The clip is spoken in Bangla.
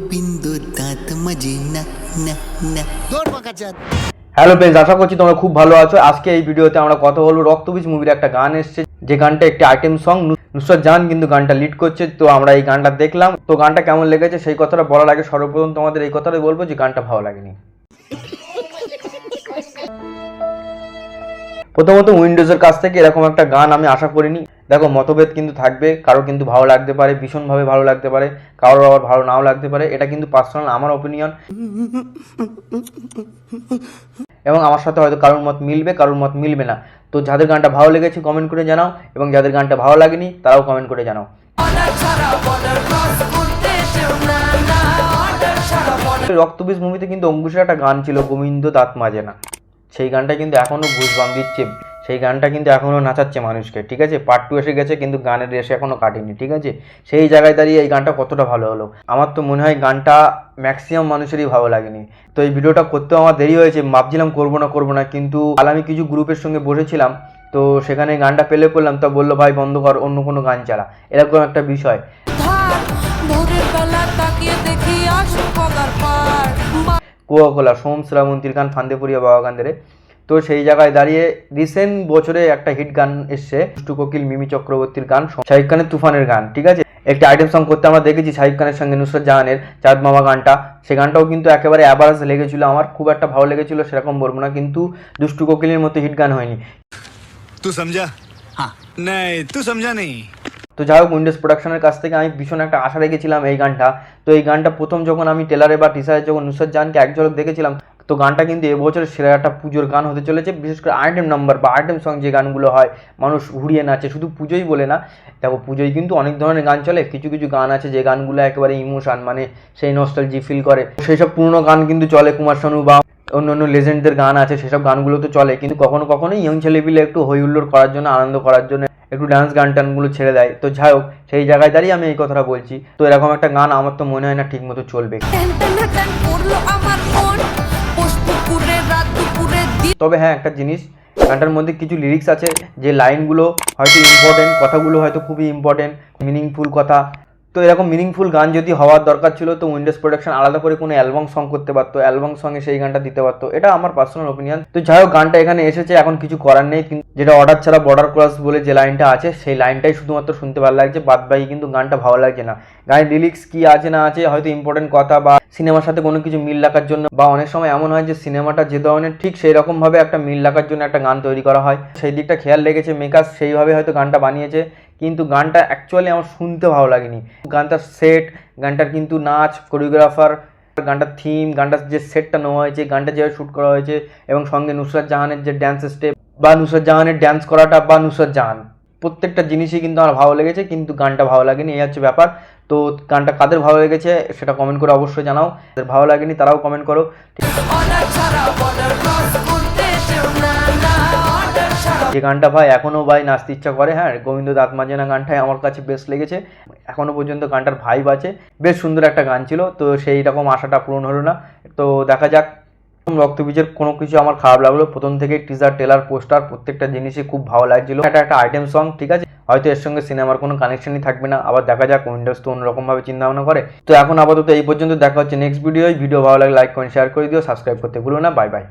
গোবিন্দ দাঁত মাঝে না না না দৌড় পাকা চাঁদ। হ্যালো ফ্রেন্ডস, আশা করছি তোমরা খুব ভালো আছো। আজকে এই ভিডিওতে আমরা কথা বলবো রক্তবীজ মুভির একটা গান এসেছে, যে গানটা একটি আইটেম সং। নুসরাত জাহান কিন্তু গানটা লিড করছে। তো আমরা এই গানটা দেখলাম, তো গানটা কেমন লেগেছে সেই কথাটা বলার আগে সর্বপ্রথম তোমাদের এই কথাটাই বলবো যে গানটা ভালো লাগেনি। প্রথমত উইন্ডোজের কাছ থেকে এরকম একটা গান আমি আশা করিনি। দেখো, মতভেদ কিন্তু থাকবে, কারো কিন্তু ভালো লাগতে পারে, ভীষণভাবে ভালো লাগতে পারে, কারোর আবার ভালো নাও লাগতে পারে। এটা কিন্তু পার্সোনাল আমার ওপিনিয়ন, এবং আমার সাথে হয়তো কারোর মত মিলবে, কারোর মত মিলবে না। তো যাদের গানটা ভালো লেগেছে কমেন্ট করে জানাও, এবং যাদের গানটা ভালো লাগেনি তারাও কমেন্ট করে জানাও। রক্তবীজ মুভিতে কিন্তু অঙ্কুশের একটা গান ছিল, গোবিন্দ দাঁত মাজে না। সেই গানটা কিন্তু এখনো গুজবাম্প দিচ্ছে, সেই গানটা কিন্তু এখনো নাচাচ্ছে মানুষকে। ঠিক আছে, পার্ট 2 এসে গেছে কিন্তু গানের রেশে এখনো কাটেনি। ঠিক আছে, সেই জায়গায় দাঁড়িয়ে এই গানটা কতটা ভালো হলো, আমার তো মনে হয় গানটা ম্যাক্সিমাম মানুষেরই ভালো লাগেনি। তো এই ভিডিওটা করতেও আমার দেরি হয়েছে, ভাবছিলাম করবো না, কিন্তু আমি কিছু গ্রুপের সঙ্গে বসেছিলাম, তো সেখানে গানটা প্লে করলাম, তা বললো ভাই বন্ধ কর, অন্য কোনো গান চালা, এরকম একটা বিষয়। কোয়াকোলা সোম শ্রাবন্তীর গান, ফান্দেপুরিয়া বাবা গান্ধেরে। তো সেই জায়গায় দাঁড়িয়ে রিসেন্ট বছরে একটা হিট গান এসছে, দুষ্টু কোকিল মিমি চক্রবর্তীর গান, শাহিদ খানের তুফানের গান। ঠিক আছে, একটা আইটেম সং করতে আমরা দেখেছি শাহিদ খানের সঙ্গে নুসরাত জাহানের চাঁদ মামা গানটা। সে গানটাও কিন্তু একেবারে অ্যাভারেজ লেগেছিল, আমার খুব একটা ভালো লেগেছিল সেরকম বলবো না, কিন্তু দুষ্টু কোকিলের মতো হিট গান হয়নি। তুই সমঝা? হ্যাঁ, নাই তুই সমঝা নেই। তো যাই হোক, উইন্ডোজ প্রোডাকশনের কাছ থেকে আমি ভীষণ একটা আশা রেখেছিলাম এই গানটা। তো এই গানটা প্রথম যখন আমি টেলারে বা টিসারে যখন নুসরাত জাহানকে এক ঝলক দেখেছিলাম, তো গানটা কিন্তু এবছরের সেরা একটা পুজোর গান হতে চলেছে। বিশেষ করে আইটেম নাম্বার বা আইটেম সং যে গানগুলো হয়, মানুষ ঘুরিয়ে নাচে, শুধু পুজোই বলে না। দেখো, পুজোয় কিন্তু অনেক ধরনের গান চলে, কিছু কিছু গান আছে যে গানগুলো একেবারে ইমোশন, মানে সেই নস্টালজি ফিল করে, সেই সব পুরোনো গান কিন্তু চলে। কুমার শানু বা অন্য অন্য লেজেন্ডদের গান আছে, সেসব গানগুলো তো চলে, কিন্তু কখনো কখনো ইয়ং ছেলেপিলে একটু হই হুল্লোড় করার জন্য, আনন্দ করার জন্য একটু ডান্স গান টানগুলো ছেড়ে দেয়। তো যাই হোক, সেই জায়গায় দাঁড়িয়ে আমি এই কথাটা বলছি। তো এরকম একটা গান আমার তো মনে হয় না ঠিক মতো চলবে। তবে হ্যাঁ, একটা জিনিস, গানটার মধ্যে কিছু লিরিক্স আছে যে লাইনগুলো হয়তো ইম্পর্টেন্ট, কথাগুলো হয়তো খুবই ইম্পর্টেন্ট, মিনিংফুল কথা। তো এরকম মিনিংফুল গান যদি হওয়ার দরকার ছিল, তো উইন্ডোজ প্রোডাকশন আলাদা করে কোনো অ্যালবাম সং করতে পারতো, অ্যালবাম সঙ্গে সেই গানটা দিতে পারতো। এটা আমার পার্সোনাল ওপিনিয়ন। তো যাই হোক, গানটা এখানে এসেছে, এখন কিছু করার নেই। যেটা অর্ডার ছাড়া বর্ডার ক্রস বলে যে লাইনটা আছে, সেই লাইনটাই শুধুমাত্র শুনতে ভালো লাগছে, বাদ বাকি কিন্তু গানটা ভালো লাগছে না। গানের লিরিক্স কি আছে না আছে, হয়তো ইম্পর্টেন্ট কথা বা সিনেমার সাথে কোনো কিছু মিল রাখার জন্য, বা অনেক সময় এমন হয় যে সিনেমাটা যে ধরনের ঠিক সেই রকমভাবে একটা মিল রাখার জন্য একটা গান তৈরি করা হয়, সেই দিকটা খেয়াল রেখেছে মেকার্স, সেইভাবে হয়তো গানটা বানিয়েছে। কিন্তু গানটা অ্যাকচুয়ালি আমার শুনতে ভালো লাগেনি। গানটার সেট, গানটার কিন্তু নাচ, কোরিওগ্রাফার, গানটার থিম, গানটার যে সেটটা নেওয়া হয়েছে, গানটা যেভাবে শ্যুট করা হয়েছে, এবং সঙ্গে নুসরাত জাহানের যে ড্যান্স স্টেপ বা নুসরাত জাহানের ড্যান্স করাটা বা নুসরাত জাহান, প্রত্যেকটা জিনিসই কিন্তু আমার ভালো লেগেছে, কিন্তু গানটা ভালো লাগেনি, এই হচ্ছে ব্যাপার। তো গানটা কাদের ভালো লেগেছে সেটা কমেন্ট করে অবশ্যই জানাও, যাদের ভালো লাগেনি তারাও কমেন্ট করো। যে গানটা ভাই এখনও ভাই নাচতে ইচ্ছা করে, হ্যাঁ, গোবিন্দ দাঁত মাজে না গানটাই আমার কাছে বেস্ট লেগেছে। এখনও পর্যন্ত গানটার ভাইব আছে, বেশ সুন্দর একটা গান ছিল। তো সেই রকম আশাটা পূরণ হলো না, তো দেখা যাক। রক্তবীজের কোনো কিছু আমার খারাপ লাগলো, প্রথম থেকে টিজার, টেলার, পোস্টার প্রত্যেকটা জিনিসই খুব ভালো লাগছিল। এটা একটা আইটেম সং, ঠিক আছে, হয়তো এর সঙ্গে সিনেমার কোনো কানেকশনই থাকবে না, আবার দেখা যাক উইন্ডোজ তো অন্যরকমভাবে চিন্তা ভাবনা করে। তো এখন আপাতত এই পর্যন্ত, দেখা হচ্ছে নেক্সট ভিডিও ভালো লাগে লাইক কমেন্ট শেয়ার করে দিও, সাবস্ক্রাইব করতে ভুলো না। Bye bye.